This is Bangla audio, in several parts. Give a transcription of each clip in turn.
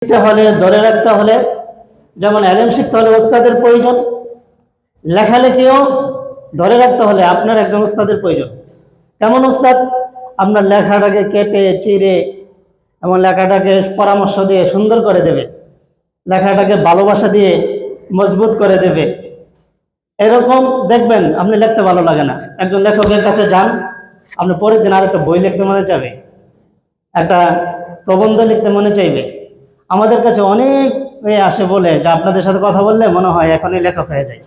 শিখতে হলে, ধরে রাখতে হলে, যেমন এলেম শিখতে হলে ওস্তাদের প্রয়োজন, লেখালেখিও ধরে রাখতে হলে আপনার একজন ওস্তাদের প্রয়োজন। কেমন ওস্তাদ? আপনার লেখাটাকে কেটে চিরে এবং লেখাটাকে পরামর্শ দিয়ে সুন্দর করে দেবে, লেখাটাকে ভালোবাসা দিয়ে মজবুত করে দেবে। এরকম দেখবেন আপনি লিখতে ভালো লাগে না, একজন লেখকের কাছে যান, আপনি পরের দিন আর একটা বই লিখতে মনে চাইবে, একটা প্রবন্ধ লিখতে মনে চাইবে। আমাদের কাছে অনেক আসে বলে যে আপনাদের সাথে কথা বললে মনে হয় এখনই লেখক হয়ে যায়।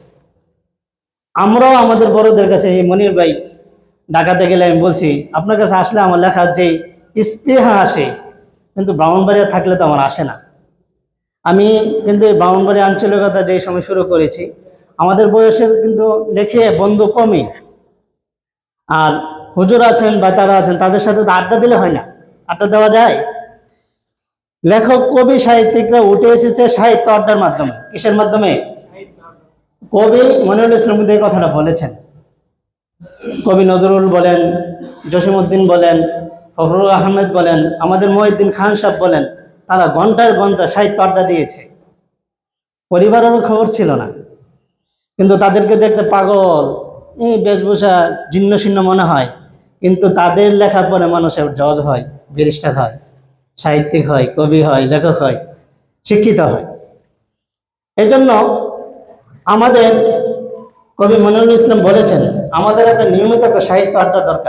আমরাও আমাদের বড়দের কাছে, এই মনির ভাই ঢাকাতে গেলে আমি বলছি, আপনার কাছে আসলে আমার লেখার যে স্পৃহা আসে, কিন্তু ব্রাহ্মণবাড়িয়া থাকলে তো আমার আসে না। আমি কিন্তু এই ব্রাহ্মণবাড়িয়া আঞ্চলিকতা যেই সময় শুরু করেছি, আমাদের বয়সের কিন্তু লেখে বন্ধু কমই, আর হুজুর আছেন বা তারা আছেন, তাদের সাথে তো আড্ডা দিলে হয় না। আড্ডা দেওয়া যায়? লেখক কবি সাহিত্যিকরা উঠে এসেছে সাহিত্য আড্ডার মাধ্যমে। কিসের মাধ্যমে? কবি মনিরুল ইসলাম কিন্তু এই কথাটা বলেছেন। কবি নজরুল বলেন, জসিমউদ্দিন বলেন, ফখরুল আহমেদ বলেন, আমাদের মহিউদ্দিন খান সাহেব বলেন, তারা ঘন্টার ঘন্টা সাহিত্য আড্ডা দিয়েছে। পরিবারেরও খবর ছিল না, কিন্তু তাদেরকে দেখতে পাগল, এই বেশভূষা জীর্ণ শীর্ণ মনে হয়, কিন্তু তাদের লেখার পরে মানুষের জজ হয়, ব্যারিস্টার হয়, সাহিত্যিক হয়, কবি হয়, লেখক হয়, শিক্ষিত হয়। এই জন্য আমাদের কবি মনিরুল ইসলাম বলেছেন, আমাদের একটা নিয়মিত একটা সাহিত্য আড্ডা দরকার।